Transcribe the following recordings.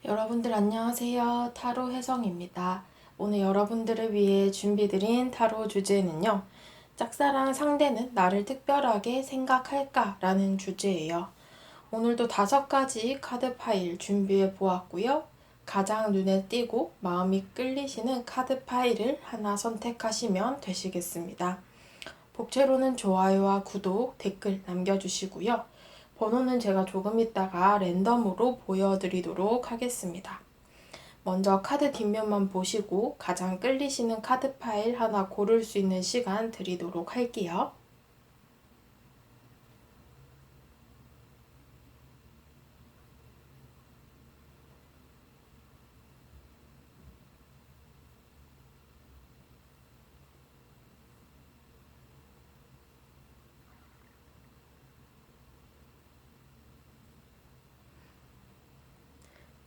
여러분들 안녕하세요. 타로 혜성입니다. 오늘 여러분들을 위해 준비드린 타로 주제는요. 짝사랑 상대는 나를 특별하게 생각할까? 라는 주제예요. 오늘도 5가지 카드 파일 준비해 보았고요. 가장 눈에 띄고 마음이 끌리시는 카드 파일을 하나 선택하시면 되시겠습니다. 복채로는 좋아요와 구독, 댓글 남겨주시고요. 번호는 제가 조금 있다가 랜덤으로 보여드리도록 하겠습니다. 먼저 카드 뒷면만 보시고 가장 끌리시는 카드 파일 하나 고를 수 있는 시간 드리도록 할게요.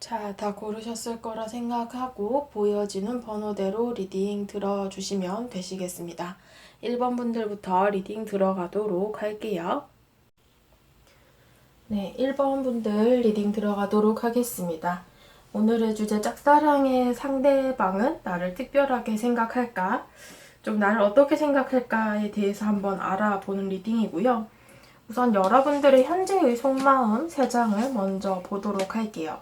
자, 다 고르셨을 거라 생각하고 보여지는 번호대로 리딩 들어주시면 되시겠습니다. 1번 분들부터 리딩 들어가도록 할게요. 네, 1번 분들 리딩 들어가도록 하겠습니다. 오늘의 주제 짝사랑의 상대방은 나를 특별하게 생각할까? 좀 나를 어떻게 생각할까에 대해서 한번 알아보는 리딩이고요. 우선 여러분들의 현재의 속마음 3장을 먼저 보도록 할게요.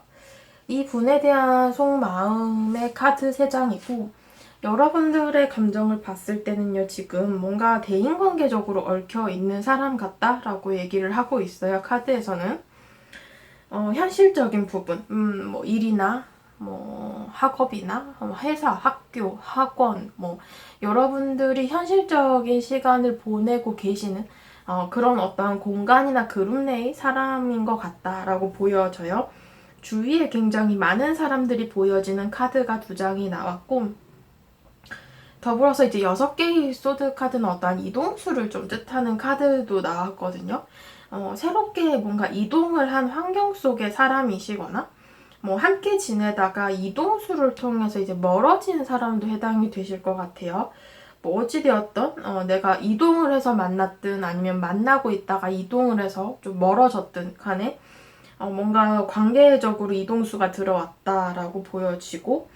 이 분에 대한 속마음의 카드 3장이고 여러분들의 감정을 봤을 때는요, 지금 뭔가 대인관계적으로 얽혀있는 사람 같다라고 얘기를 하고 있어요, 카드에서는. 현실적인 부분, 뭐 일이나 뭐 학업이나 회사, 학교, 학원, 뭐 여러분들이 현실적인 시간을 보내고 계시는 그런 어떤 공간이나 그룹 내의 사람인 것 같다라고 보여져요. 주위에 굉장히 많은 사람들이 보여지는 카드가 2장이 나왔고, 더불어서 이제 6개의 소드 카드는 어떠한 이동수를 좀 뜻하는 카드도 나왔거든요. 새롭게 뭔가 이동을 한 환경 속의 사람이시거나 뭐 함께 지내다가 이동수를 통해서 이제 멀어진 사람도 해당이 되실 것 같아요. 뭐 어찌되었던 내가 이동을 해서 만났든 아니면 만나고 있다가 이동을 해서 좀 멀어졌든 간에 뭔가 관계적으로 이동수가 들어왔다라고 보여지고,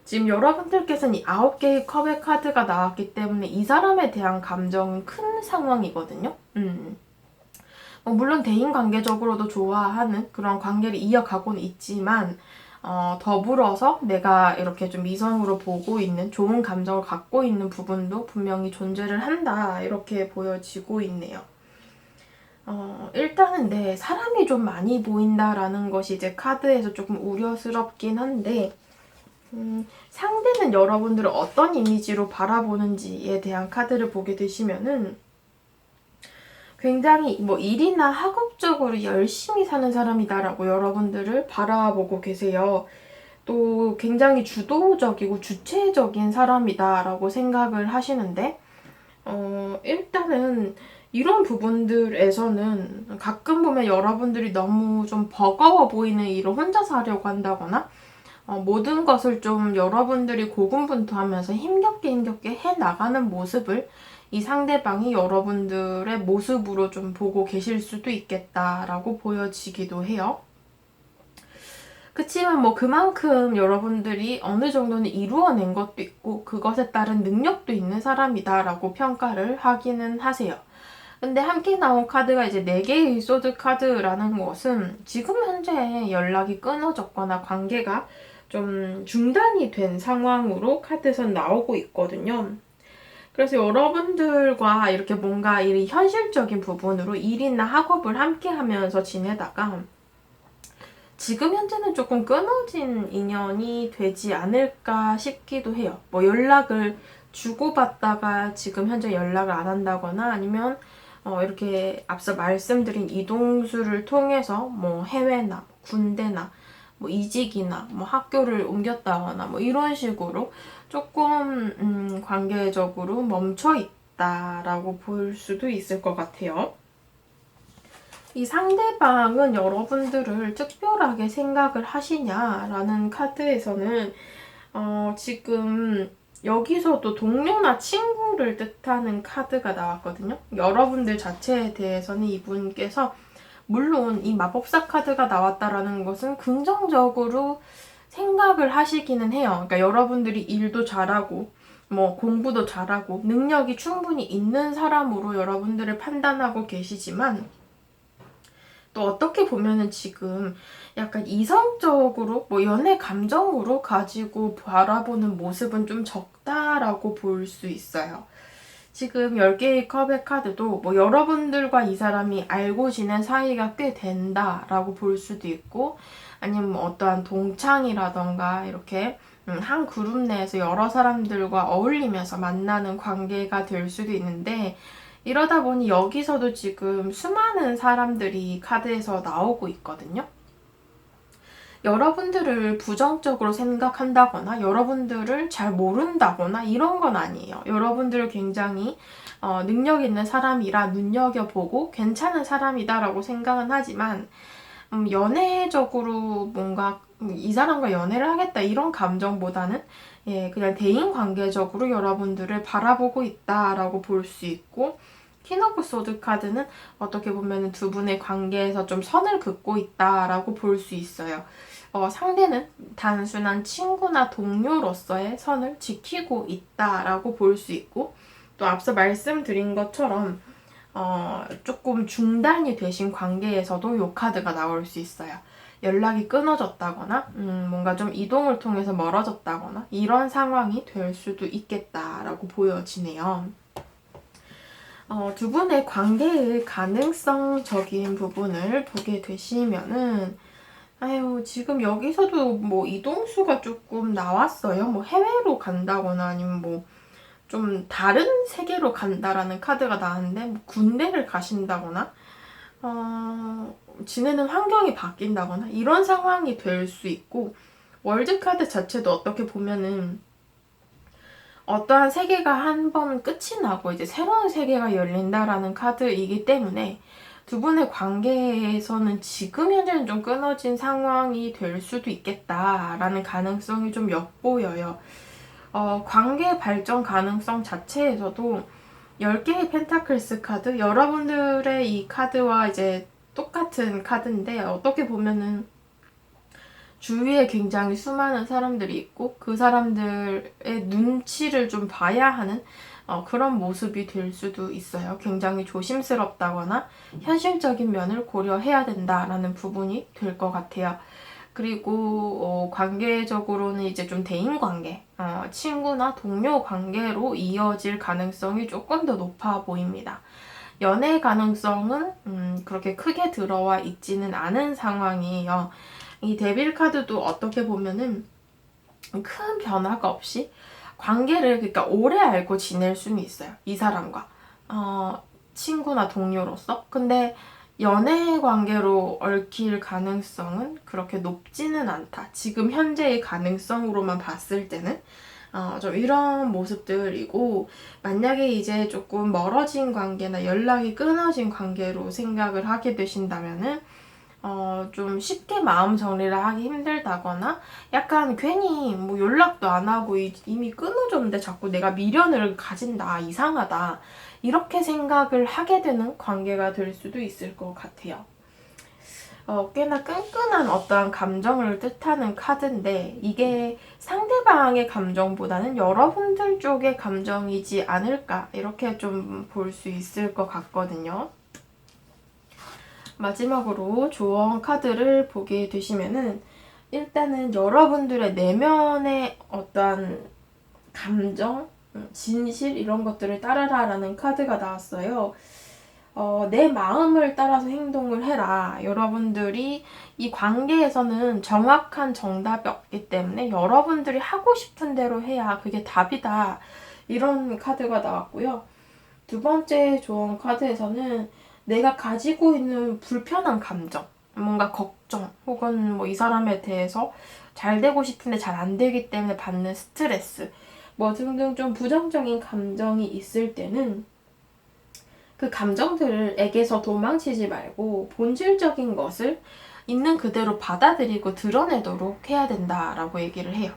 지금 여러분들께서는 이 9개의 컵의 카드가 나왔기 때문에 이 사람에 대한 감정은 큰 상황이거든요. 물론 대인관계적으로도 좋아하는 그런 관계를 이어가고는 있지만 더불어서 내가 이렇게 좀 이성으로 보고 있는 좋은 감정을 갖고 있는 부분도 분명히 존재를 한다, 이렇게 보여지고 있네요. 일단은 네, 사람이 좀 많이 보인다라는 것이 이제 카드에서 조금 우려스럽긴 한데, 상대는 여러분들을 어떤 이미지로 바라보는지에 대한 카드를 보게 되시면은 굉장히 뭐 일이나 학업적으로 열심히 사는 사람이다라고 여러분들을 바라보고 계세요. 또 굉장히 주도적이고 주체적인 사람이다라고 생각을 하시는데, 일단은 이런 부분들에서는 가끔 보면 여러분들이 너무 좀 버거워 보이는 일을 혼자서 하려고 한다거나 모든 것을 좀 여러분들이 고군분투하면서 힘겹게 해나가는 모습을 이 상대방이 여러분들의 모습으로 좀 보고 계실 수도 있겠다라고 보여지기도 해요. 그치만 뭐 그만큼 여러분들이 어느 정도는 이루어낸 것도 있고 그것에 따른 능력도 있는 사람이다라고 평가를 하기는 하세요. 근데 함께 나온 카드가 이제 4개의 소드 카드라는 것은 지금 현재 연락이 끊어졌거나 관계가 좀 중단이 된 상황으로 카드에선 나오고 있거든요. 그래서 여러분들과 이렇게 뭔가 이 현실적인 부분으로 일이나 학업을 함께 하면서 지내다가 지금 현재는 조금 끊어진 인연이 되지 않을까 싶기도 해요. 뭐 연락을 주고받다가 지금 현재 연락을 안 한다거나 아니면 이렇게 앞서 말씀드린 이동수를 통해서 뭐 해외나 군대나 뭐 이직이나 뭐 학교를 옮겼다거나 뭐 이런 식으로 조금 관계적으로 멈춰 있다라고 볼 수도 있을 것 같아요. 이 상대방은 여러분들을 특별하게 생각을 하시냐라는 카드에서는 지금 여기서도 동료나 친구를 뜻하는 카드가 나왔거든요. 여러분들 자체에 대해서는 이분께서 물론 이 마법사 카드가 나왔다라는 것은 긍정적으로 생각을 하시기는 해요. 그러니까 여러분들이 일도 잘하고 뭐 공부도 잘하고 능력이 충분히 있는 사람으로 여러분들을 판단하고 계시지만 또 어떻게 보면은 지금 약간 이성적으로 뭐 연애 감정으로 가지고 바라보는 모습은 좀 적다라고 볼 수 있어요. 지금 10개의 컵의 카드도 뭐 여러분들과 이 사람이 알고 지낸 사이가 꽤 된다라고 볼 수도 있고 아니면 뭐 어떠한 동창이라던가 이렇게 한 그룹 내에서 여러 사람들과 어울리면서 만나는 관계가 될 수도 있는데 이러다 보니 여기서도 지금 수많은 사람들이 카드에서 나오고 있거든요. 여러분들을 부정적으로 생각한다거나 여러분들을 잘 모른다거나 이런 건 아니에요. 여러분들을 굉장히 능력 있는 사람이라 눈여겨보고 괜찮은 사람이다라고 생각은 하지만 연애적으로 뭔가 이 사람과 연애를 하겠다 이런 감정보다는 그냥 대인 관계적으로 여러분들을 바라보고 있다라고 볼 수 있고 퀸 오브 소드 카드는 어떻게 보면 두 분의 관계에서 좀 선을 긋고 있다라고 볼 수 있어요. 상대는 단순한 친구나 동료로서의 선을 지키고 있다라고 볼 수 있고 또 앞서 말씀드린 것처럼 조금 중단이 되신 관계에서도 이 카드가 나올 수 있어요. 연락이 끊어졌다거나 뭔가 좀 이동을 통해서 멀어졌다거나 이런 상황이 될 수도 있겠다라고 보여지네요. 두 분의 관계의 가능성적인 부분을 보게 되시면은 지금 여기서도 뭐 이동수가 조금 나왔어요. 뭐 해외로 간다거나 아니면 뭐 좀 다른 세계로 간다라는 카드가 나왔는데 뭐 군대를 가신다거나 지내는 환경이 바뀐다거나 이런 상황이 될 수 있고 월드 카드 자체도 어떻게 보면은 어떠한 세계가 한 번 끝이 나고 이제 새로운 세계가 열린다라는 카드이기 때문에 두 분의 관계에서는 지금 현재는 좀 끊어진 상황이 될 수도 있겠다라는 가능성이 좀 엿보여요. 관계 발전 가능성 자체에서도 10개의 펜타클스 카드, 여러분들의 이 카드와 이제 똑같은 카드인데 어떻게 보면은 주위에 굉장히 수많은 사람들이 있고 그 사람들의 눈치를 좀 봐야 하는 그런 모습이 될 수도 있어요. 굉장히 조심스럽다거나 현실적인 면을 고려해야 된다라는 부분이 될 것 같아요. 그리고 관계적으로는 이제 좀 대인관계, 친구나 동료 관계로 이어질 가능성이 조금 더 높아 보입니다. 연애 가능성은 그렇게 크게 들어와 있지는 않은 상황이에요. 이 데빌 카드도 어떻게 보면은 큰 변화가 없이 관계를 그러니까 오래 알고 지낼 수는 있어요. 이 사람과 친구나 동료로서. 근데 연애 관계로 얽힐 가능성은 그렇게 높지는 않다. 지금 현재의 가능성으로만 봤을 때는 좀 이런 모습들이고 만약에 이제 조금 멀어진 관계나 연락이 끊어진 관계로 생각을 하게 되신다면은 좀 쉽게 마음 정리를 하기 힘들다거나 약간 괜히 뭐 연락도 안 하고 이미 끊어졌는데 자꾸 내가 미련을 가진다, 이상하다 이렇게 생각을 하게 되는 관계가 될 수도 있을 것 같아요. 꽤나 끈끈한 어떠한 감정을 뜻하는 카드인데 이게 상대방의 감정보다는 여러분들 쪽의 감정이지 않을까 이렇게 좀 볼 수 있을 것 같거든요. 마지막으로 조언 카드를 보게 되시면은 일단은 여러분들의 내면의 어떠한 감정, 진실 이런 것들을 따르라라는 카드가 나왔어요. 내 마음을 따라서 행동을 해라. 여러분들이 이 관계에서는 정확한 정답이 없기 때문에 여러분들이 하고 싶은 대로 해야 그게 답이다. 이런 카드가 나왔고요. 두 번째 조언 카드에서는 내가 가지고 있는 불편한 감정, 뭔가 걱정, 혹은 뭐 이 사람에 대해서 잘 되고 싶은데 잘 안 되기 때문에 받는 스트레스, 뭐 등등 좀 부정적인 감정이 있을 때는 그 감정들에게서 도망치지 말고 본질적인 것을 있는 그대로 받아들이고 드러내도록 해야 된다라고 얘기를 해요.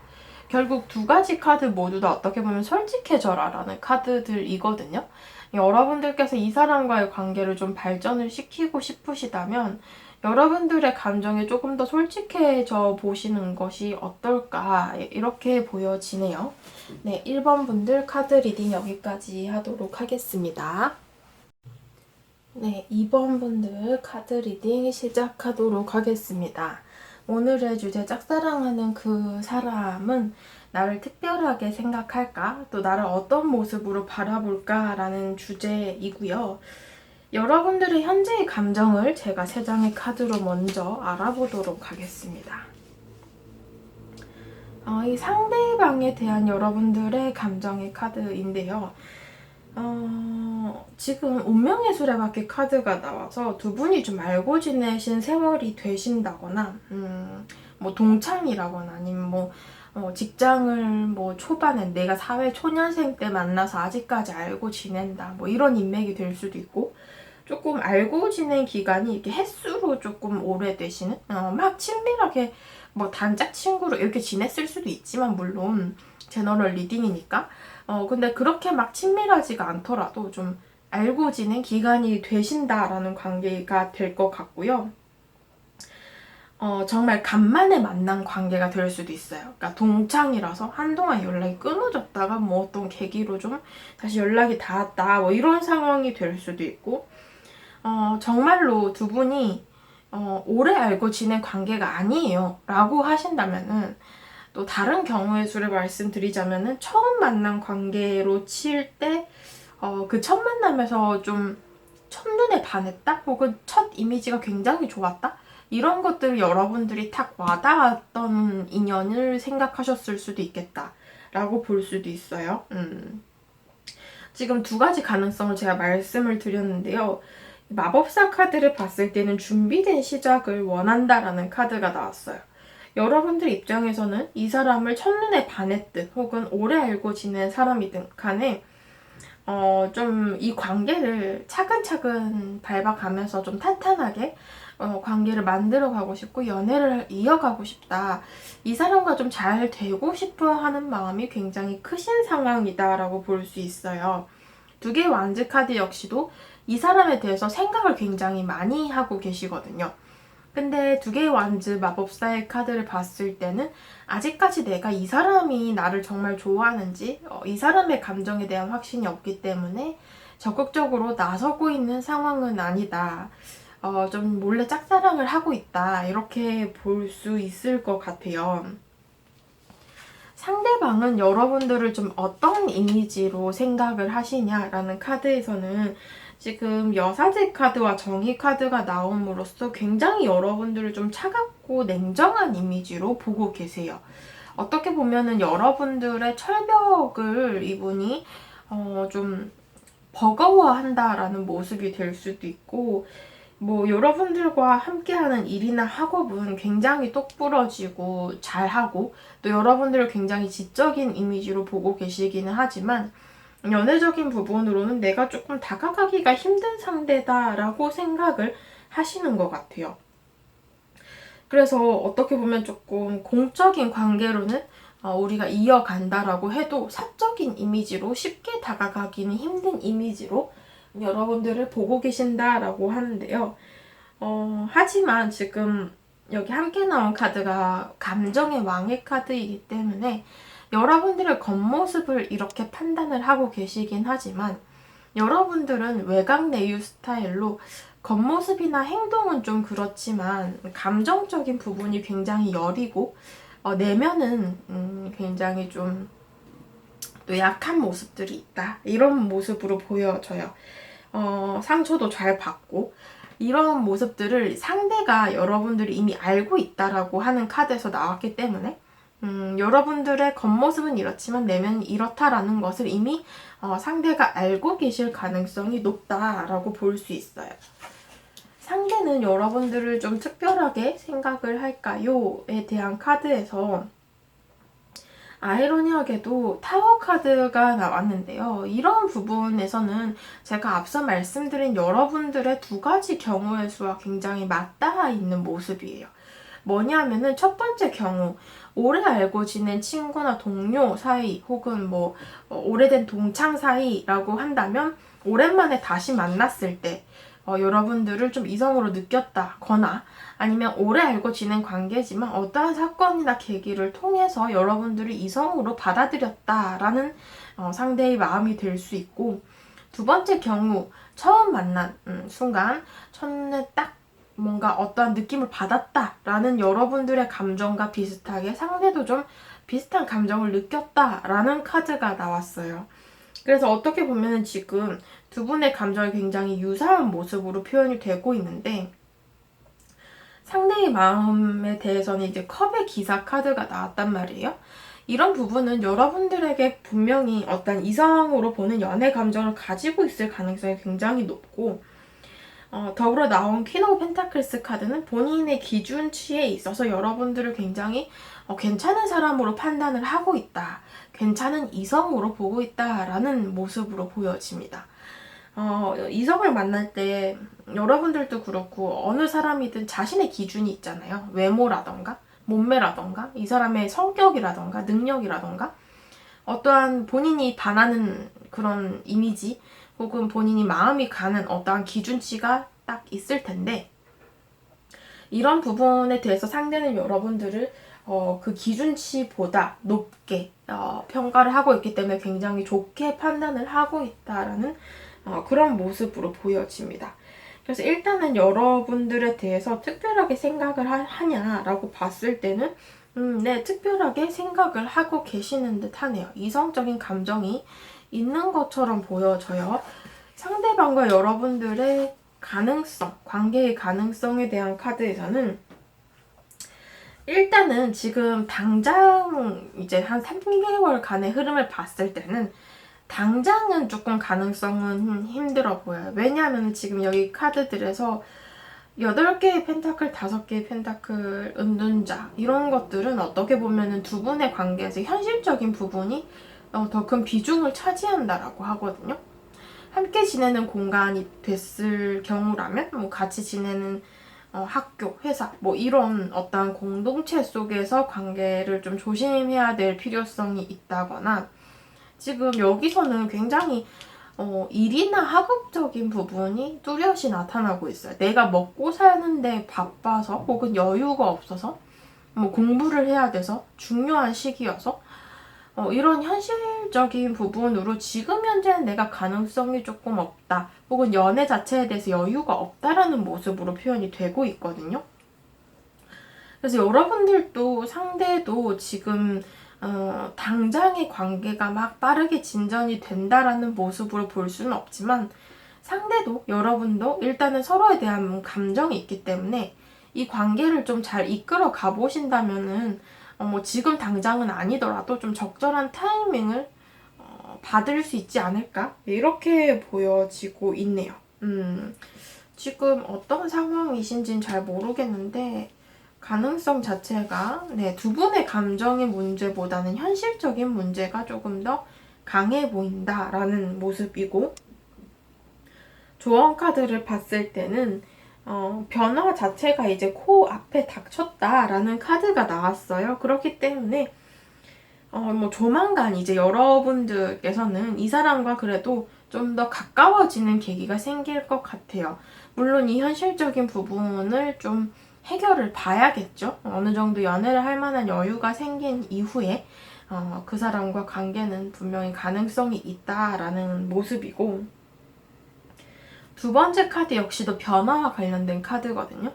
결국 두 가지 카드 모두 다 어떻게 보면 솔직해져라 라는 카드들이거든요. 여러분들께서 이 사람과의 관계를 좀 발전을 시키고 싶으시다면 여러분들의 감정에 조금 더 솔직해져 보시는 것이 어떨까 이렇게 보여지네요. 네, 1번 분들 카드 리딩 여기까지 하도록 하겠습니다. 네, 2번 분들 카드 리딩 시작하도록 하겠습니다. 오늘의 주제 짝사랑하는 그 사람은 나를 특별하게 생각할까? 또 나를 어떤 모습으로 바라볼까? 라는 주제이고요. 여러분들의 현재의 감정을 제가 3장의 카드로 먼저 알아보도록 하겠습니다. 이 상대방에 대한 여러분들의 감정의 카드인데요. 지금 운명의 수레바퀴 카드가 나와서 두 분이 좀 알고 지내신 세월이 되신다거나 뭐 동창이라거나 아니면 직장을 초반에 내가 사회 초년생 때 만나서 아직까지 알고 지낸다 이런 인맥이 될 수도 있고, 조금 알고 지낸 기간이 이렇게 횟수로 조금 오래되시는 막 친밀하게 단짝 친구로 이렇게 지냈을 수도 있지만, 물론 제너럴 리딩이니까 근데 그렇게 막 친밀하지가 않더라도 좀 알고 지낸 기간이 되신다라는 관계가 될 것 같고요. 정말 간만에 만난 관계가 될 수도 있어요. 그러니까 동창이라서 한동안 연락이 끊어졌다가 어떤 계기로 좀 다시 연락이 닿았다 이런 상황이 될 수도 있고, 정말로 두 분이 오래 알고 지낸 관계가 아니에요 라고 하신다면은, 또 다른 경우의 수를 말씀드리자면은 처음 만난 관계로 칠 때 그 첫 만남에서 좀 첫눈에 반했다? 혹은 첫 이미지가 굉장히 좋았다? 이런 것들을 여러분들이 탁 와닿았던 인연을 생각하셨을 수도 있겠다 라고 볼 수도 있어요. 지금 2가지 가능성을 제가 말씀을 드렸는데요. 마법사 카드를 봤을 때는 준비된 시작을 원한다라는 카드가 나왔어요. 여러분들 입장에서는 이 사람을 첫눈에 반했든 혹은 오래 알고 지낸 사람이든 간에 좀 이 관계를 차근차근 밟아가면서 좀 탄탄하게 관계를 만들어가고 싶고 연애를 이어가고 싶다. 이 사람과 좀 잘 되고 싶어 하는 마음이 굉장히 크신 상황이다라고 볼 수 있어요. 2개의 완즈 카드 역시도 이 사람에 대해서 생각을 굉장히 많이 하고 계시거든요. 근데 2개의 완즈 마법사의 카드를 봤을 때는 아직까지 내가 이 사람이 나를 정말 좋아하는지 이 사람의 감정에 대한 확신이 없기 때문에 적극적으로 나서고 있는 상황은 아니다. 좀 몰래 짝사랑을 하고 있다. 이렇게 볼 수 있을 것 같아요. 상대방은 여러분들을 좀 어떤 이미지로 생각을 하시냐라는 카드에서는 지금 여사제 카드와 정의 카드가 나옴으로써 굉장히 여러분들을 좀 차갑고 냉정한 이미지로 보고 계세요. 어떻게 보면은 여러분들의 철벽을 이분이 좀 버거워한다라는 모습이 될 수도 있고, 여러분들과 함께하는 일이나 학업은 굉장히 똑부러지고 잘하고 또 여러분들을 굉장히 지적인 이미지로 보고 계시기는 하지만, 연애적인 부분으로는 내가 조금 다가가기가 힘든 상대다라고 생각을 하시는 것 같아요. 그래서 어떻게 보면 조금 공적인 관계로는 우리가 이어간다라고 해도 사적인 이미지로 쉽게 다가가기는 힘든 이미지로 여러분들을 보고 계신다라고 하는데요. 하지만 지금 여기 함께 나온 카드가 감정의 왕의 카드이기 때문에 여러분들의 겉모습을 이렇게 판단을 하고 계시긴 하지만, 여러분들은 외곽 내유 스타일로 겉모습이나 행동은 좀 그렇지만 감정적인 부분이 굉장히 여리고 내면은 굉장히 좀 또 약한 모습들이 있다. 이런 모습으로 보여져요. 상처도 잘 받고 이런 모습들을 상대가 여러분들이 이미 알고 있다라고 하는 카드에서 나왔기 때문에 여러분들의 겉모습은 이렇지만 내면이 이렇다라는 것을 이미 상대가 알고 계실 가능성이 높다라고 볼 수 있어요. 상대는 여러분들을 좀 특별하게 생각을 할까요?에 대한 카드에서 아이러니하게도 타워 카드가 나왔는데요. 이런 부분에서는 제가 앞서 말씀드린 여러분들의 2가지 경우의 수와 굉장히 맞닿아 있는 모습이에요. 뭐냐면은 첫 번째 경우, 오래 알고 지낸 친구나 동료 사이 혹은 오래된 동창 사이라고 한다면 오랜만에 다시 만났을 때 여러분들을 좀 이성으로 느꼈다거나 아니면 오래 알고 지낸 관계지만 어떠한 사건이나 계기를 통해서 여러분들을 이성으로 받아들였다라는 상대의 마음이 될 수 있고, 두 번째 경우 처음 만난 순간 첫눈에 딱 뭔가 어떠한 느낌을 받았다라는 여러분들의 감정과 비슷하게 상대도 좀 비슷한 감정을 느꼈다라는 카드가 나왔어요. 그래서 어떻게 보면 지금 두 분의 감정이 굉장히 유사한 모습으로 표현이 되고 있는데, 상대의 마음에 대해서는 이제 컵의 기사 카드가 나왔단 말이에요. 이런 부분은 여러분들에게 분명히 어떤 이성으로 보는 연애 감정을 가지고 있을 가능성이 굉장히 높고, 더불어 나온 퀸 오브 펜타클스 카드는 본인의 기준치에 있어서 여러분들을 굉장히 괜찮은 사람으로 판단을 하고 있다, 괜찮은 이성으로 보고 있다라는 모습으로 보여집니다. 이성을 만날 때 여러분들도 그렇고 어느 사람이든 자신의 기준이 있잖아요. 외모라던가 몸매라던가 이 사람의 성격이라던가 능력이라던가 어떠한 본인이 반하는 그런 이미지 혹은 본인이 마음이 가는 어떠한 기준치가 딱 있을 텐데, 이런 부분에 대해서 상대는 여러분들을 그 기준치보다 높게 평가를 하고 있기 때문에 굉장히 좋게 판단을 하고 있다라는 그런 모습으로 보여집니다. 그래서 일단은 여러분들에 대해서 특별하게 생각을 하냐라고 봤을 때는 네, 특별하게 생각을 하고 계시는 듯 하네요. 이성적인 감정이 있는 것처럼 보여져요. 상대방과 여러분들의 가능성, 관계의 가능성에 대한 카드에서는 일단은 지금 당장 이제 한 3개월간의 흐름을 봤을 때는 당장은 조금 가능성은 힘들어 보여요. 왜냐하면 지금 여기 카드들에서 8개의 펜타클, 5개의 펜타클, 은둔자 이런 것들은 어떻게 보면은 두 분의 관계에서 현실적인 부분이 더 큰 비중을 차지한다라고 하거든요. 함께 지내는 공간이 됐을 경우라면 뭐 같이 지내는 학교, 회사 뭐 이런 어떤 공동체 속에서 관계를 좀 조심해야 될 필요성이 있다거나, 지금 여기서는 굉장히 일이나 학업적인 부분이 뚜렷이 나타나고 있어요. 내가 먹고 사는데 바빠서 혹은 여유가 없어서 뭐 공부를 해야 돼서 중요한 시기여서 이런 현실적인 부분으로 지금 현재는 내가 가능성이 조금 없다 혹은 연애 자체에 대해서 여유가 없다라는 모습으로 표현이 되고 있거든요. 그래서 여러분들도 상대도 지금 당장의 관계가 막 빠르게 진전이 된다라는 모습으로 볼 수는 없지만, 상대도 여러분도 일단은 서로에 대한 감정이 있기 때문에 이 관계를 좀 잘 이끌어 가보신다면은 뭐 지금 당장은 아니더라도 좀 적절한 타이밍을 받을 수 있지 않을까? 이렇게 보여지고 있네요. 지금 어떤 상황이신지는 잘 모르겠는데 가능성 자체가 두 분의 감정의 문제보다는 현실적인 문제가 조금 더 강해 보인다라는 모습이고, 조언 카드를 봤을 때는 변화 자체가 이제 코앞에 닥쳤다라는 카드가 나왔어요. 그렇기 때문에 뭐 조만간 이제 여러분들께서는 이 사람과 그래도 좀 더 가까워지는 계기가 생길 것 같아요. 물론 이 현실적인 부분을 좀 해결을 봐야겠죠. 어느 정도 연애를 할 만한 여유가 생긴 이후에 그 사람과 관계는 분명히 가능성이 있다라는 모습이고, 두 번째 카드 역시도 변화와 관련된 카드거든요.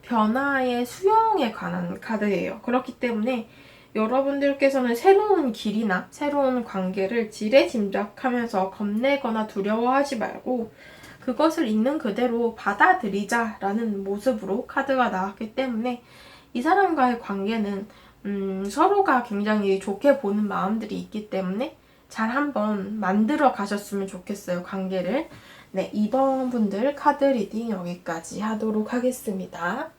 변화의 수용에 관한 카드예요. 그렇기 때문에 여러분들께서는 새로운 길이나 새로운 관계를 지레짐작하면서 겁내거나 두려워하지 말고 그것을 있는 그대로 받아들이자라는 모습으로 카드가 나왔기 때문에 이 사람과의 관계는 서로가 굉장히 좋게 보는 마음들이 있기 때문에 잘 한번 만들어 가셨으면 좋겠어요, 관계를. 네, 2번 분들 카드 리딩 여기까지 하도록 하겠습니다.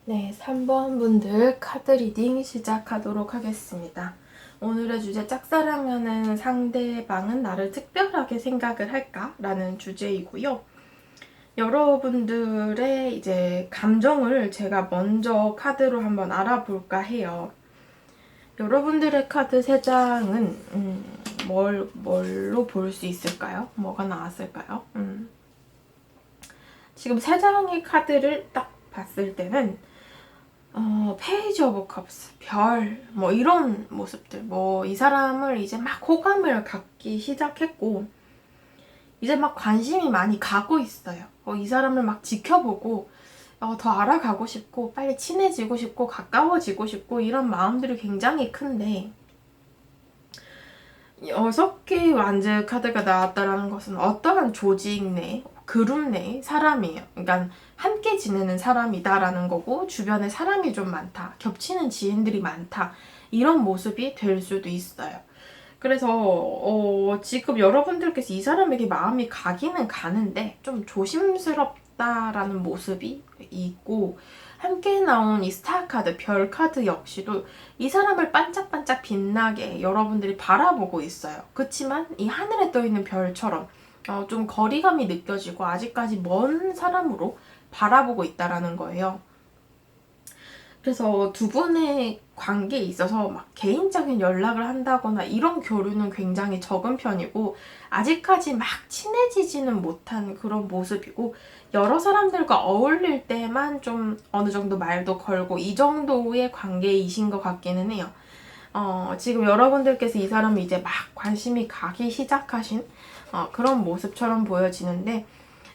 네, 3번 분들 카드 리딩 시작하도록 하겠습니다. 오늘의 주제, 짝사랑하는 상대방은 나를 특별하게 생각을 할까? 라는 주제이고요. 여러분들의 이제 감정을 제가 먼저 카드로 한번 알아볼까 해요. 여러분들의 카드 3장은 뭘로 볼 수 있을까요? 뭐가 나왔을까요? 지금 3장의 카드를 딱 봤을 때는 페이지 오브 컵스, 별, 뭐 이런 모습들, 뭐 이 사람을 이제 막 호감을 갖기 시작했고 이제 막 관심이 많이 가고 있어요. 이 사람을 막 지켜보고 더 알아가고 싶고 빨리 친해지고 싶고 가까워지고 싶고 이런 마음들이 굉장히 큰데 6개의 완즈 카드가 나왔다라는 것은 어떠한 조직 내, 그룹 내 사람이에요. 그러니까 함께 지내는 사람이다라는 거고 주변에 사람이 좀 많다, 겹치는 지인들이 많다 이런 모습이 될 수도 있어요. 그래서 지금 여러분들께서 이 사람에게 마음이 가기는 가는데 좀 조심스럽다라는 모습이 있고 함께 나온 이 스타 카드, 별 카드 역시도 이 사람을 반짝반짝 빛나게 여러분들이 바라보고 있어요. 그렇지만 이 하늘에 떠있는 별처럼 좀 거리감이 느껴지고 아직까지 먼 사람으로 바라보고 있다라는 거예요. 그래서 두 분의 관계에 있어서 막 개인적인 연락을 한다거나 이런 교류는 굉장히 적은 편이고 아직까지 막 친해지지는 못한 그런 모습이고 여러 사람들과 어울릴 때만 좀 어느 정도 말도 걸고 이 정도의 관계이신 것 같기는 해요. 지금 여러분들께서 이 사람을 이제 막 관심이 가기 시작하신 그런 모습처럼 보여지는데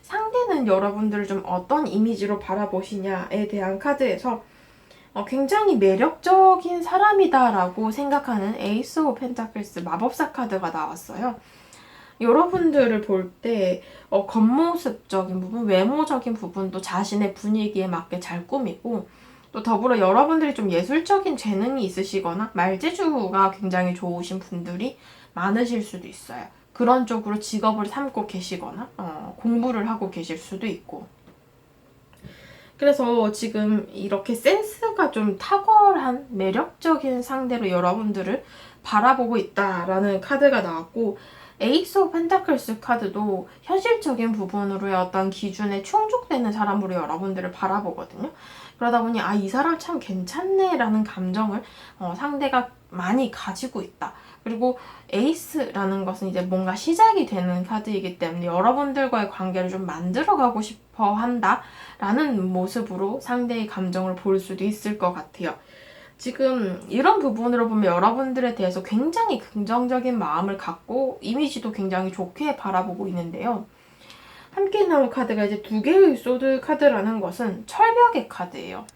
상대는 여러분들을 좀 어떤 이미지로 바라보시냐에 대한 카드에서 굉장히 매력적인 사람이다라고 생각하는 에이스 오브 펜타클스 마법사 카드가 나왔어요. 여러분들을 볼 때 겉모습적인 부분, 외모적인 부분도 자신의 분위기에 맞게 잘 꾸미고 또 더불어 여러분들이 좀 예술적인 재능이 있으시거나 말재주가 굉장히 좋으신 분들이 많으실 수도 있어요. 그런 쪽으로 직업을 삼고 계시거나 공부를 하고 계실 수도 있고 그래서 지금 이렇게 센스가 좀 탁월한 매력적인 상대로 여러분들을 바라보고 있다라는 카드가 나왔고 에이스 오브 펜타클스 카드도 현실적인 부분으로의 어떤 기준에 충족되는 사람으로 여러분들을 바라보거든요. 그러다 보니 이 사람 참 괜찮네 라는 감정을 상대가 많이 가지고 있다. 그리고 에이스라는 것은 이제 뭔가 시작이 되는 카드이기 때문에 여러분들과의 관계를 좀 만들어가고 싶어 한다 라는 모습으로 상대의 감정을 볼 수도 있을 것 같아요. 지금 이런 부분으로 보면 여러분들에 대해서 굉장히 긍정적인 마음을 갖고 이미지도 굉장히 좋게 바라보고 있는데요. 함께 나온 카드가 이제 2개의 소드 카드라는 것은 철벽의 카드예요.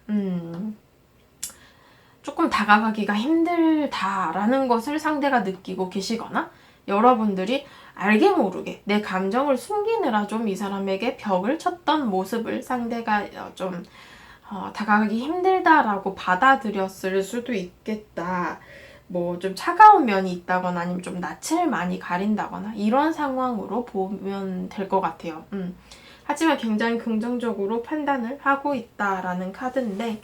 조금 다가가기가 힘들다라는 것을 상대가 느끼고 계시거나 여러분들이 알게 모르게 내 감정을 숨기느라 좀 이 사람에게 벽을 쳤던 모습을 상대가 좀 다가가기 힘들다라고 받아들였을 수도 있겠다. 뭐 좀 차가운 면이 있다거나 아니면 좀 낯을 많이 가린다거나 이런 상황으로 보면 될 것 같아요. 하지만 굉장히 긍정적으로 판단을 하고 있다라는 카드인데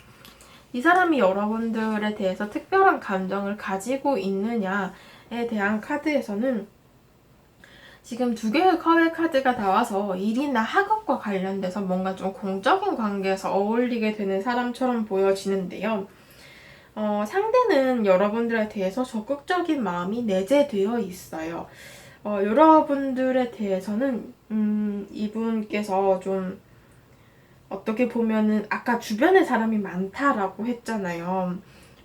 이 사람이 여러분들에 대해서 특별한 감정을 가지고 있느냐에 대한 카드에서는 지금 2개의 컵의 카드가 나와서 일이나 학업과 관련돼서 뭔가 좀 공적인 관계에서 어울리게 되는 사람처럼 보여지는데요. 상대는 여러분들에 대해서 적극적인 마음이 내재되어 있어요. 여러분들에 대해서는 이분께서 좀 어떻게 보면은 아까 주변에 사람이 많다라고 했잖아요.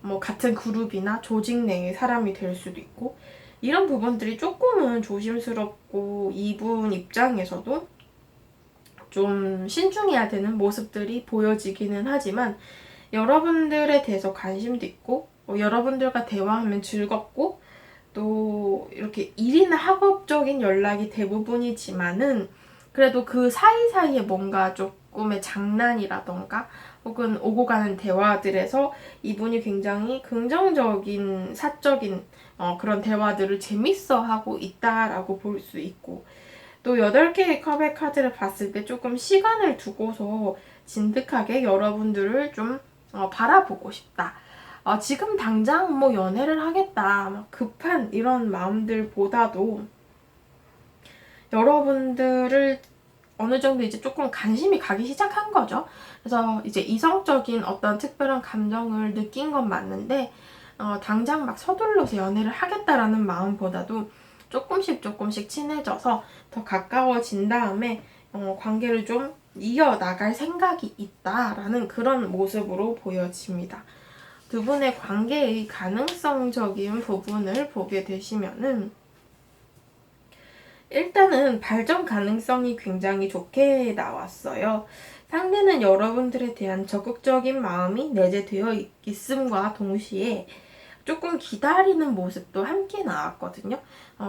뭐 같은 그룹이나 조직 내의 사람이 될 수도 있고 이런 부분들이 조금은 조심스럽고 이분 입장에서도 좀 신중해야 되는 모습들이 보여지기는 하지만 여러분들에 대해서 관심도 있고 여러분들과 대화하면 즐겁고 또 이렇게 일이나 학업적인 연락이 대부분이지만은 그래도 그 사이사이에 뭔가 조금의 장난이라던가 혹은 오고 가는 대화들에서 이분이 굉장히 긍정적인 사적인 그런 대화들을 재밌어 하고 있다라고 볼 수 있고 또 8개의 컵의 카드를 봤을 때 조금 시간을 두고서 진득하게 여러분들을 좀 바라보고 싶다. 지금 당장 뭐 연애를 하겠다 급한 이런 마음들보다도 여러분들을 어느 정도 이제 조금 관심이 가기 시작한 거죠. 그래서 이제 이성적인 어떤 특별한 감정을 느낀 건 맞는데 당장 막 서둘러서 연애를 하겠다라는 마음보다도 조금씩 친해져서 더 가까워진 다음에 관계를 좀 이어나갈 생각이 있다라는 그런 모습으로 보여집니다. 두 분의 관계의 가능성적인 부분을 보게 되시면은 일단은 발전 가능성이 굉장히 좋게 나왔어요. 상대는 여러분들에 대한 적극적인 마음이 내재되어 있음과 동시에 조금 기다리는 모습도 함께 나왔거든요.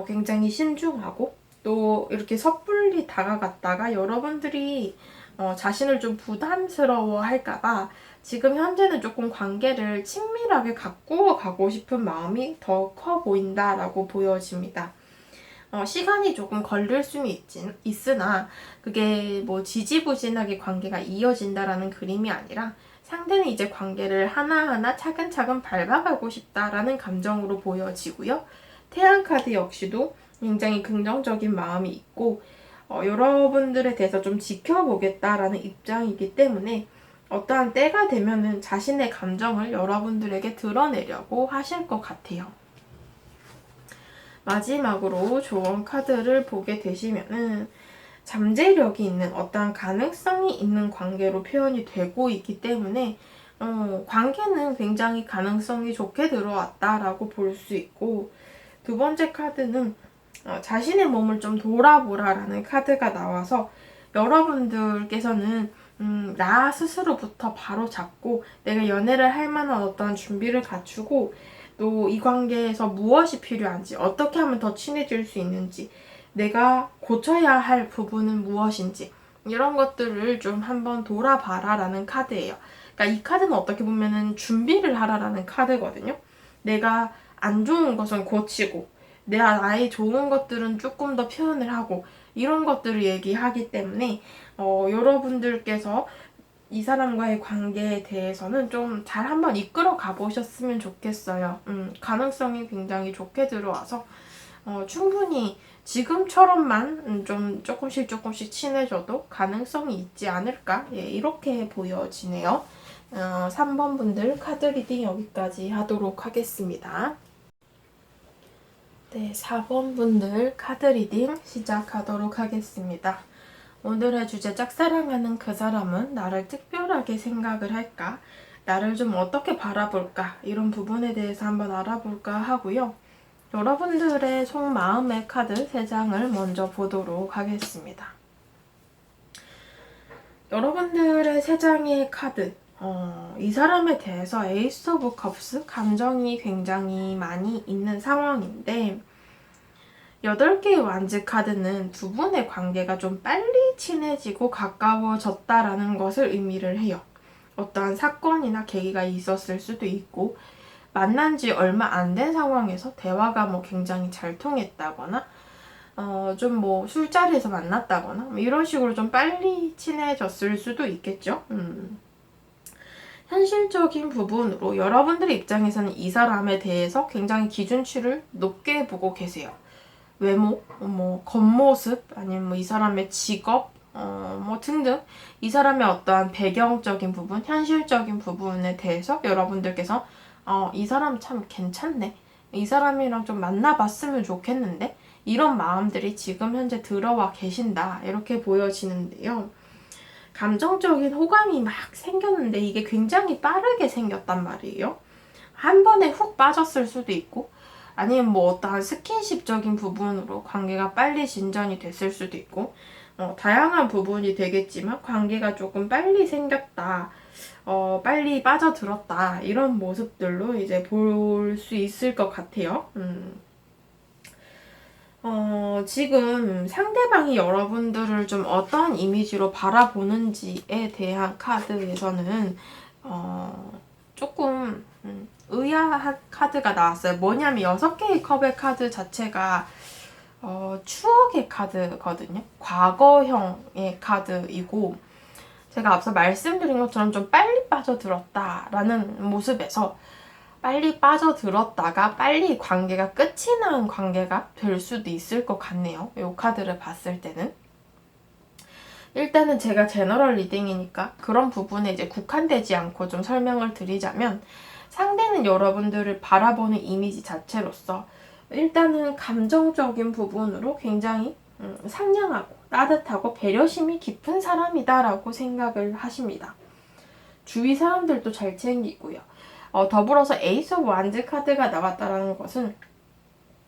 굉장히 신중하고 또 이렇게 섣불리 다가갔다가 여러분들이 자신을 좀 부담스러워 할까봐 지금 현재는 조금 관계를 친밀하게 가꾸어 가고 싶은 마음이 더 커 보인다라고 보여집니다. 시간이 조금 걸릴 수는 있으나 그게 뭐 지지부진하게 관계가 이어진다라는 그림이 아니라 상대는 이제 관계를 하나하나 차근차근 밟아가고 싶다라는 감정으로 보여지고요. 태양 카드 역시도 굉장히 긍정적인 마음이 있고 여러분들에 대해서 좀 지켜보겠다라는 입장이기 때문에 어떠한 때가 되면은 자신의 감정을 여러분들에게 드러내려고 하실 것 같아요. 마지막으로 조언 카드를 보게 되시면은 잠재력이 있는 어떠한 가능성이 있는 관계로 표현이 되고 있기 때문에 관계는 굉장히 가능성이 좋게 들어왔다라고 볼 수 있고, 두 번째 카드는 자신의 몸을 좀 돌아보라라는 카드가 나와서 여러분들께서는 나 스스로부터 바로 잡고 내가 연애를 할 만한 어떤 준비를 갖추고 또 이 관계에서 무엇이 필요한지, 어떻게 하면 더 친해질 수 있는지, 내가 고쳐야 할 부분은 무엇인지 이런 것들을 좀 한번 돌아봐라 라는 카드예요. 그러니까 이 카드는 어떻게 보면은 준비를 하라라는 카드거든요. 내가 안 좋은 것은 고치고 나의 좋은 것들은 조금 더 표현을 하고 이런 것들을 얘기하기 때문에 여러분들께서 이 사람과의 관계에 대해서는 좀 잘 한번 이끌어 가보셨으면 좋겠어요. 가능성이 굉장히 좋게 들어와서 충분히 지금처럼만 좀 조금씩 친해져도 가능성이 있지 않을까? 예, 이렇게 보여지네요. 3번 분들 카드 리딩 여기까지 하도록 하겠습니다. 네, 4번 분들 카드 리딩 시작하도록 하겠습니다. 오늘의 주제, 짝사랑하는 그 사람은 나를 특별하게 생각을 할까? 나를 좀 어떻게 바라볼까? 이런 부분에 대해서 한번 알아볼까 하고요. 여러분들의 속마음의 카드 3장을 먼저 보도록 하겠습니다. 여러분들의 3장의 카드, 이 사람에 대해서 에이스 오브 컵스, 감정이 굉장히 많이 있는 상황인데 8개의 완즈 카드는 두 분의 관계가 좀 빨리 친해지고 가까워졌다라는 것을 의미를 해요. 어떠한 사건이나 계기가 있었을 수도 있고 만난 지 얼마 안 된 상황에서 대화가 뭐 굉장히 잘 통했다거나 좀 뭐 술자리에서 만났다거나 뭐 이런 식으로 좀 빨리 친해졌을 수도 있겠죠. 현실적인 부분으로 여러분들의 입장에서는 이 사람에 대해서 굉장히 기준치를 높게 보고 계세요. 외모, 뭐 겉모습, 아니면 뭐 이 사람의 직업, 뭐 등등 이 사람의 어떠한 배경적인 부분, 현실적인 부분에 대해서 여러분들께서 이 사람 참 괜찮네, 이 사람이랑 좀 만나봤으면 좋겠는데 이런 마음들이 지금 현재 들어와 계신다, 이렇게 보여지는데요. 감정적인 호감이 막 생겼는데 이게 굉장히 빠르게 생겼단 말이에요. 한 번에 훅 빠졌을 수도 있고 아니면 뭐 어떠한 스킨십적인 부분으로 관계가 빨리 진전이 됐을 수도 있고 다양한 부분이 되겠지만 관계가 조금 빨리 생겼다, 빨리 빠져들었다, 이런 모습들로 이제 볼 수 있을 것 같아요. 지금 상대방이 여러분들을 좀 어떠한 이미지로 바라보는지에 대한 카드에서는 조금 의아한 카드가 나왔어요. 뭐냐면 6개의 컵의 카드 자체가 추억의 카드거든요. 과거형의 카드이고 제가 앞서 말씀드린 것처럼 좀 빨리 빠져들었다라는 모습에서 빨리 빠져들었다가 빨리 관계가 끝이 난 관계가 될 수도 있을 것 같네요. 이 카드를 봤을 때는. 일단은 제가 제너럴 리딩이니까 그런 부분에 이제 국한되지 않고 좀 설명을 드리자면 상대는 여러분들을 바라보는 이미지 자체로서 일단은 감정적인 부분으로 굉장히 상냥하고 따뜻하고 배려심이 깊은 사람이다라고 생각을 하십니다. 주위 사람들도 잘 챙기고요. 더불어서 에이스 오브 완즈 카드가 나왔다라는 것은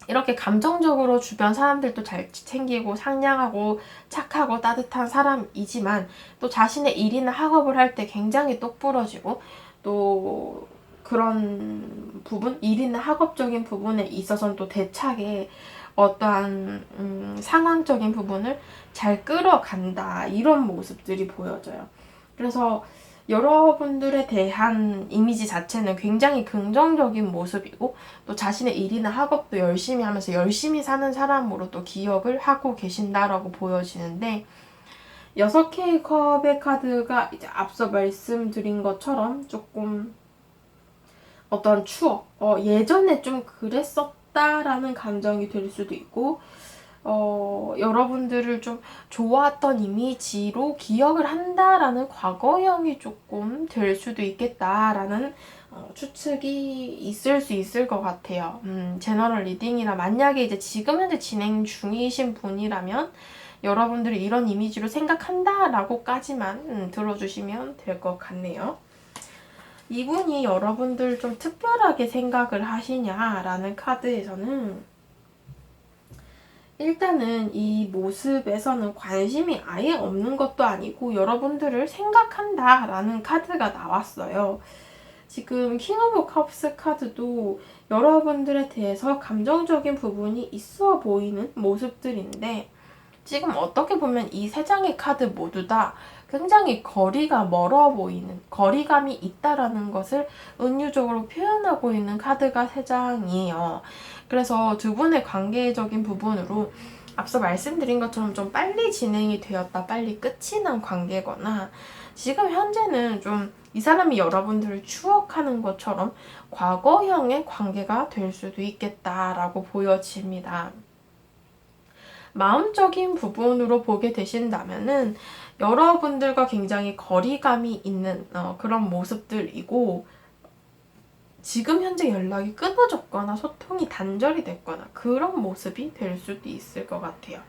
이렇게 감정적으로 주변 사람들도 잘 챙기고 상냥하고 착하고 따뜻한 사람이지만 또 자신의 일이나 학업을 할 때 굉장히 똑부러지고 또 그런 부분, 일이나 학업적인 부분에 있어서는 또 대차게 어떠한 상황적인 부분을 잘 끌어간다, 이런 모습들이 보여져요. 그래서 여러분들에 대한 이미지 자체는 굉장히 긍정적인 모습이고 또 자신의 일이나 학업도 열심히 하면서 열심히 사는 사람으로 또 기억을 하고 계신다라고 보여지는데, 6개의 컵의 카드가 이제 앞서 말씀드린 것처럼 조금 어떤 추억, 예전에 좀 그랬었다라는 감정이 들 수도 있고, 여러분들을 좀 좋아했던 이미지로 기억을 한다라는 과거형이 조금 될 수도 있겠다라는 추측이 있을 수 있을 것 같아요. 제너럴 리딩이나 만약에 이제 지금 현재 진행 중이신 분이라면 여러분들이 이런 이미지로 생각한다라고까지만 들어주시면 될 것 같네요. 이분이 여러분들 좀 특별하게 생각을 하시냐라는 카드에서는 일단은 이 모습에서는 관심이 아예 없는 것도 아니고 여러분들을 생각한다라는 카드가 나왔어요. 지금 킹 오브 컵스 카드도 여러분들에 대해서 감정적인 부분이 있어 보이는 모습들인데, 지금 어떻게 보면 이 3장의 카드 모두 다 굉장히 거리가 멀어 보이는, 거리감이 있다라는 것을 은유적으로 표현하고 있는 카드가 3장이에요. 그래서 두 분의 관계적인 부분으로 앞서 말씀드린 것처럼 좀 빨리 진행이 되었다, 빨리 끝이 난 관계거나 지금 현재는 좀 이 사람이 여러분들을 추억하는 것처럼 과거형의 관계가 될 수도 있겠다라고 보여집니다. 마음적인 부분으로 보게 되신다면은 여러분들과 굉장히 거리감이 있는 그런 모습들이고, 지금 현재 연락이 끊어졌거나 소통이 단절이 됐거나 그런 모습이 될 수도 있을 것 같아요.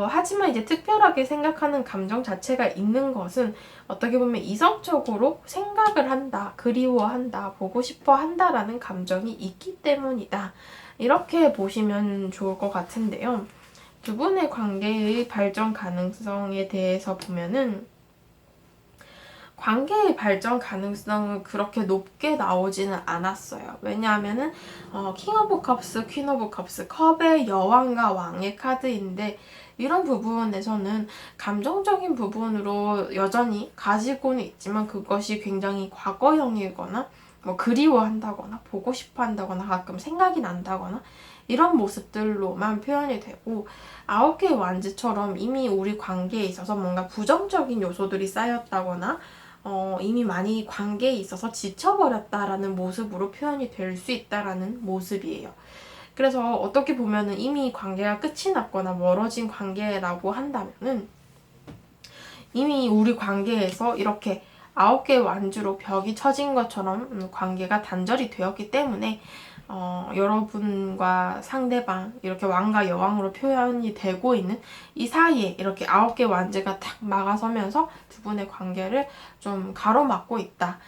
하지만 이제 특별하게 생각하는 감정 자체가 있는 것은 어떻게 보면 이성적으로 생각을 한다, 그리워한다, 보고 싶어 한다라는 감정이 있기 때문이다. 이렇게 보시면 좋을 것 같은데요. 두 분의 관계의 발전 가능성에 대해서 보면은 관계의 발전 가능성은 그렇게 높게 나오지는 않았어요. 왜냐하면은 킹 오브 컵스, 퀸 오브 컵스, 컵의 여왕과 왕의 카드인데 이런 부분에서는 감정적인 부분으로 여전히 가지고는 있지만 그것이 굉장히 과거형이거나 뭐 그리워한다거나 보고 싶어 한다거나 가끔 생각이 난다거나 이런 모습들로만 표현이 되고, 9개의 완즈처럼 이미 우리 관계에 있어서 뭔가 부정적인 요소들이 쌓였다거나 이미 많이 관계에 있어서 지쳐버렸다라는 모습으로 표현이 될 수 있다라는 모습이에요. 그래서 어떻게 보면은 이미 관계가 끝이 났거나 멀어진 관계라고 한다면은 이미 우리 관계에서 이렇게 9개의 완주로 벽이 쳐진 것처럼 관계가 단절이 되었기 때문에 여러분과 상대방 이렇게 왕과 여왕으로 표현이 되고 있는 이 사이에 이렇게 9개 완제가 탁 막아서면서 두 분의 관계를 좀 가로막고 있다.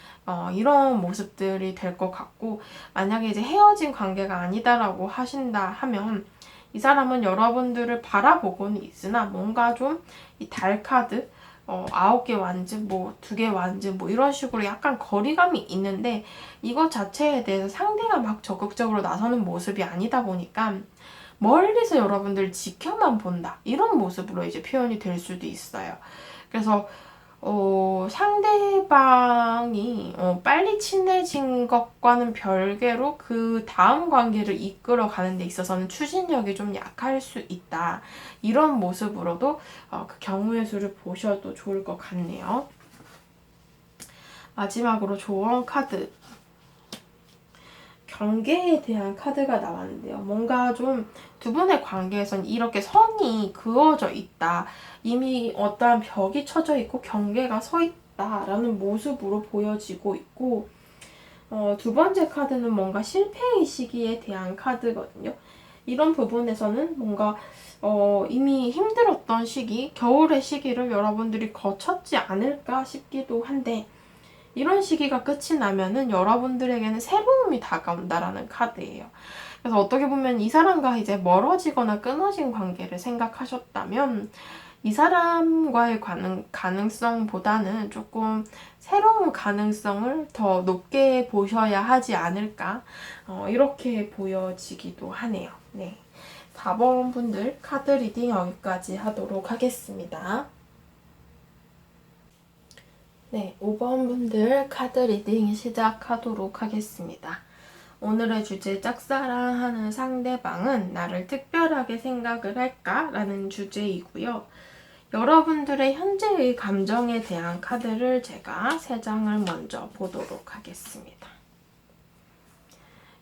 이런 모습들이 될 것 같고, 만약에 이제 헤어진 관계가 아니다라고 하신다 하면 이 사람은 여러분들을 바라보고는 있으나 뭔가 좀 이 달 카드 9개 완즈, 뭐 2개 완즈, 뭐 이런 식으로 약간 거리감이 있는데 이것 자체에 대해서 상대가 막 적극적으로 나서는 모습이 아니다 보니까 멀리서 여러분들 지켜만 본다, 이런 모습으로 이제 표현이 될 수도 있어요. 그래서 상대방이 빨리 친해진 것과는 별개로 그 다음 관계를 이끌어 가는 데 있어서는 추진력이 좀 약할 수 있다. 이런 모습으로도 그 경우의 수를 보셔도 좋을 것 같네요. 마지막으로 조언 카드. 경계에 대한 카드가 나왔는데요. 뭔가 좀 두 분의 관계에선 이렇게 선이 그어져 있다, 이미 어떠한 벽이 쳐져 있고 경계가 서 있다라는 모습으로 보여지고 있고, 두 번째 카드는 뭔가 실패의 시기에 대한 카드거든요. 이런 부분에서는 뭔가 이미 힘들었던 시기, 겨울의 시기를 여러분들이 거쳤지 않을까 싶기도 한데, 이런 시기가 끝이 나면은 여러분들에게는 새로움이 다가온다라는 카드예요. 그래서 어떻게 보면 이 사람과 이제 멀어지거나 끊어진 관계를 생각하셨다면 이 사람과의 가능성보다는 조금 새로운 가능성을 더 높게 보셔야 하지 않을까, 이렇게 보여지기도 하네요. 네. 4번 분들 카드 리딩 여기까지 하도록 하겠습니다. 네, 5번 분들 카드 리딩 시작하도록 하겠습니다. 오늘의 주제 짝사랑하는 상대방은 나를 특별하게 생각을 할까? 라는 주제이고요. 여러분들의 현재의 감정에 대한 카드를 제가 3장을 먼저 보도록 하겠습니다.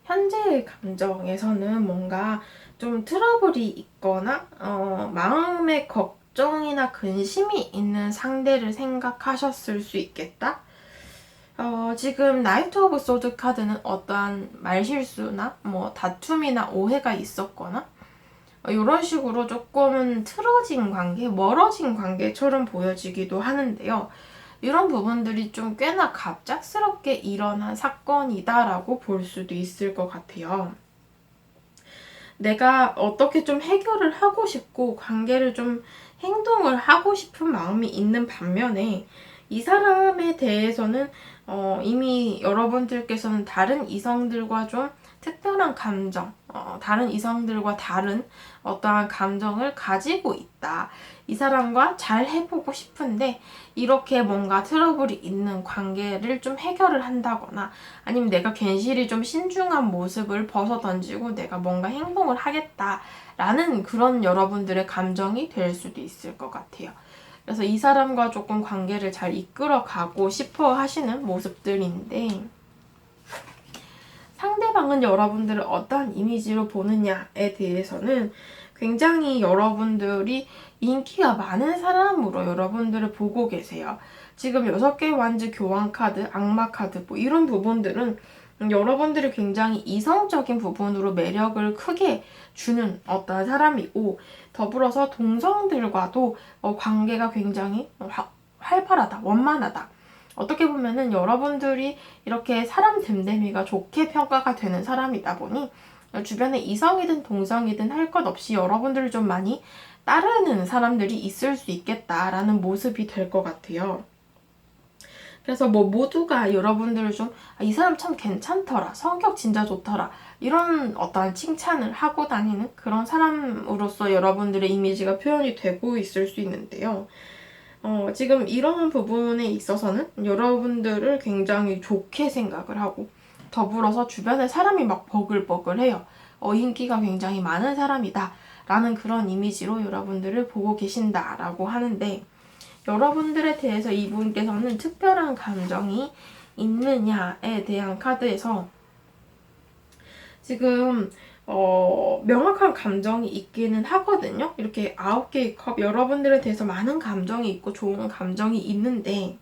현재의 감정에서는 뭔가 좀 트러블이 있거나 마음의 걱정이나 근심이 있는 상대를 생각하셨을 수 있겠다? 지금 나이트 오브 소드 카드는 어떠한 말실수나 뭐 다툼이나 오해가 있었거나 이런 식으로 조금은 틀어진 관계, 멀어진 관계처럼 보여지기도 하는데요. 이런 부분들이 좀 꽤나 갑작스럽게 일어난 사건이다라고 볼 수도 있을 것 같아요. 내가 어떻게 좀 해결을 하고 싶고 관계를 좀 행동을 하고 싶은 마음이 있는 반면에 이 사람에 대해서는 이미 여러분들께서는 다른 이성들과 좀 특별한 감정, 다른 이성들과 다른 어떠한 감정을 가지고 있다. 이 사람과 잘 해보고 싶은데 이렇게 뭔가 트러블이 있는 관계를 좀 해결을 한다거나 아니면 내가 괜시리 좀 신중한 모습을 벗어던지고 내가 뭔가 행동을 하겠다라는 그런 여러분들의 감정이 될 수도 있을 것 같아요. 그래서 이 사람과 조금 관계를 잘 이끌어가고 싶어 하시는 모습들인데 상대방은 여러분들을 어떠한 이미지로 보느냐에 대해서는 굉장히 여러분들이 인기가 많은 사람으로 여러분들을 보고 계세요. 지금 6개의 완즈 교환 카드, 악마 카드 뭐 이런 부분들은 여러분들이 굉장히 이성적인 부분으로 매력을 크게 주는 어떤 사람이고 더불어서 동성들과도 관계가 굉장히 활발하다, 원만하다. 어떻게 보면은 여러분들이 이렇게 사람 됨됨이가 좋게 평가가 되는 사람이다 보니 주변에 이성이든 동성이든 할 것 없이 여러분들을 좀 많이 따르는 사람들이 있을 수 있겠다라는 모습이 될 것 같아요. 그래서 뭐 모두가 여러분들을 좀 이 사람 참 괜찮더라, 성격 진짜 좋더라 이런 어떤 칭찬을 하고 다니는 그런 사람으로서 여러분들의 이미지가 표현이 되고 있을 수 있는데요. 지금 이런 부분에 있어서는 여러분들을 굉장히 좋게 생각을 하고 더불어서 주변에 사람이 막 버글버글해요. 인기가 굉장히 많은 사람이다 라는 그런 이미지로 여러분들을 보고 계신다라고 하는데 여러분들에 대해서 이분께서는 특별한 감정이 있느냐에 대한 카드에서 지금 명확한 감정이 있기는 하거든요. 이렇게 9개의 컵 여러분들에 대해서 많은 감정이 있고 좋은 감정이 있는데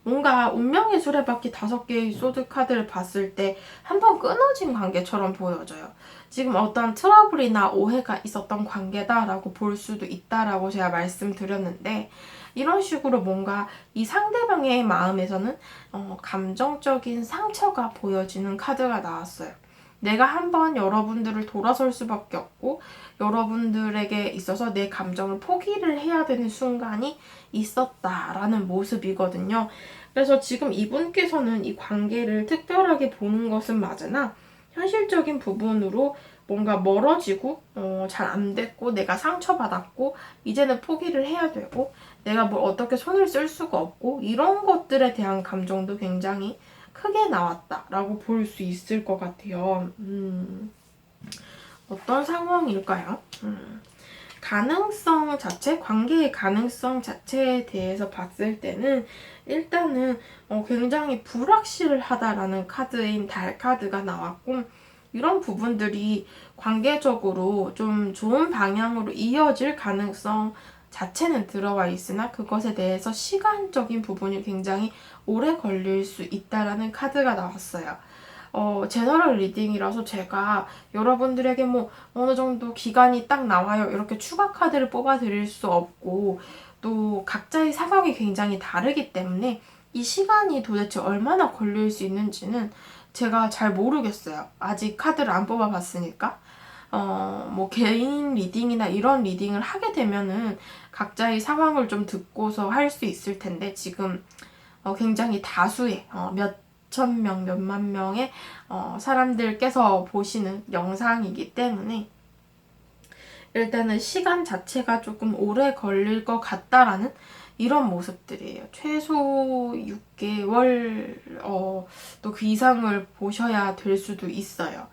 뭔가 운명의 수레바퀴 5개의 소드 카드를 봤을 때 한번 끊어진 관계처럼 보여져요. 지금 어떤 트러블이나 오해가 있었던 관계다라고 볼 수도 있다라고 제가 말씀드렸는데 이런 식으로 뭔가 이 상대방의 마음에서는 감정적인 상처가 보여지는 카드가 나왔어요. 내가 한번 여러분들을 돌아설 수밖에 없고 여러분들에게 있어서 내 감정을 포기를 해야 되는 순간이 있었다라는 모습이거든요. 그래서 지금 이분께서는 이 관계를 특별하게 보는 것은 맞으나 현실적인 부분으로 뭔가 멀어지고 잘 안 됐고 내가 상처받았고 이제는 포기를 해야 되고 내가 뭘 어떻게 손을 쓸 수가 없고 이런 것들에 대한 감정도 굉장히 크게 나왔다라고 볼 수 있을 것 같아요. 어떤 상황일까요? 가능성 자체, 관계의 가능성 자체에 대해서 봤을 때는 일단은 굉장히 불확실하다라는 카드인 달 카드가 나왔고 이런 부분들이 관계적으로 좀 좋은 방향으로 이어질 가능성 자체는 들어와 있으나 그것에 대해서 시간적인 부분이 굉장히 오래 걸릴 수 있다라는 카드가 나왔어요. 제너럴 리딩이라서 제가 여러분들에게 뭐 어느 정도 기간이 딱 나와요, 이렇게 추가 카드를 뽑아 드릴 수 없고, 또 각자의 상황이 굉장히 다르기 때문에 이 시간이 도대체 얼마나 걸릴 수 있는지는 제가 잘 모르겠어요. 아직 카드를 안 뽑아 봤으니까. 뭐 개인 리딩이나 이런 리딩을 하게 되면은 각자의 상황을 좀 듣고서 할 수 있을 텐데, 지금 굉장히 다수의 몇천 명, 몇만 명의 사람들께서 보시는 영상이기 때문에 일단은 시간 자체가 조금 오래 걸릴 것 같다라는 이런 모습들이에요. 최소 6개월 또 그 이상을 보셔야 될 수도 있어요.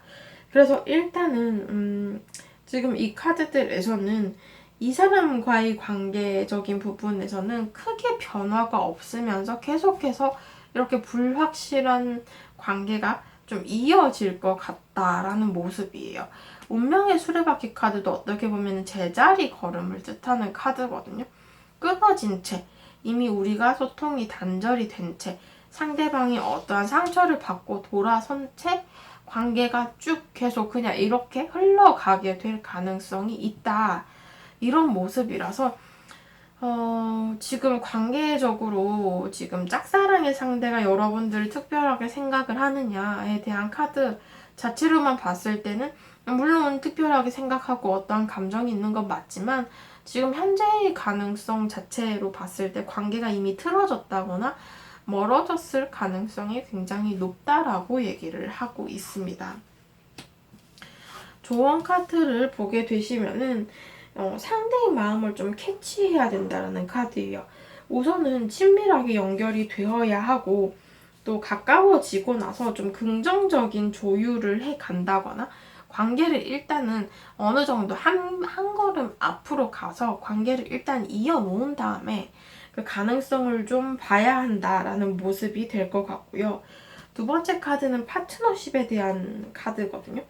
그래서 일단은 지금 이 카드들에서는 이 사람과의 관계적인 부분에서는 크게 변화가 없으면서 계속해서 이렇게 불확실한 관계가 좀 이어질 것 같다라는 모습이에요. 운명의 수레바퀴 카드도 어떻게 보면 제자리 걸음을 뜻하는 카드거든요. 끊어진 채, 이미 우리가 소통이 단절이 된 채, 상대방이 어떠한 상처를 받고 돌아선 채 관계가 쭉 계속 그냥 이렇게 흘러가게 될 가능성이 있다. 이런 모습이라서 지금 관계적으로 지금 짝사랑의 상대가 여러분들을 특별하게 생각을 하느냐에 대한 카드 자체로만 봤을 때는 물론 특별하게 생각하고 어떠한 감정이 있는 건 맞지만, 지금 현재의 가능성 자체로 봤을 때 관계가 이미 틀어졌다거나 멀어졌을 가능성이 굉장히 높다라고 얘기를 하고 있습니다. 조언 카드를 보게 되시면은 상대의 마음을 좀 캐치해야 된다는 카드예요. 우선은 친밀하게 연결이 되어야 하고, 또 가까워지고 나서 좀 긍정적인 조율을 해 간다거나, 관계를 일단은 어느 정도 한 걸음 앞으로 가서 관계를 일단 이어놓은 다음에 그 가능성을 좀 봐야 한다라는 모습이 될 것 같고요. 두 번째 카드는 파트너십에 대한 카드거든요.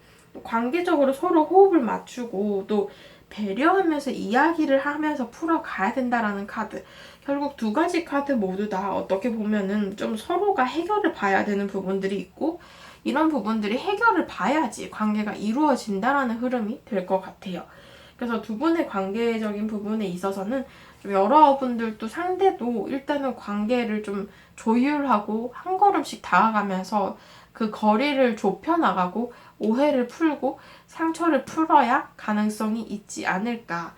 관계적으로 서로 호흡을 맞추고 또 배려하면서 이야기를 하면서 풀어가야 된다라는 카드. 결국 두 가지 카드 모두 다 어떻게 보면은 좀 서로가 해결을 봐야 되는 부분들이 있고, 이런 부분들이 해결을 봐야지 관계가 이루어진다라는 흐름이 될 것 같아요. 그래서 두 분의 관계적인 부분에 있어서는 좀 여러분들도 상대도 일단은 관계를 좀 조율하고 한 걸음씩 다가가면서 그 거리를 좁혀나가고 오해를 풀고 상처를 풀어야 가능성이 있지 않을까,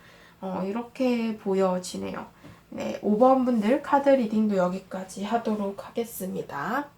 이렇게 보여지네요. 네, 5번 분들 카드 리딩도 여기까지 하도록 하겠습니다.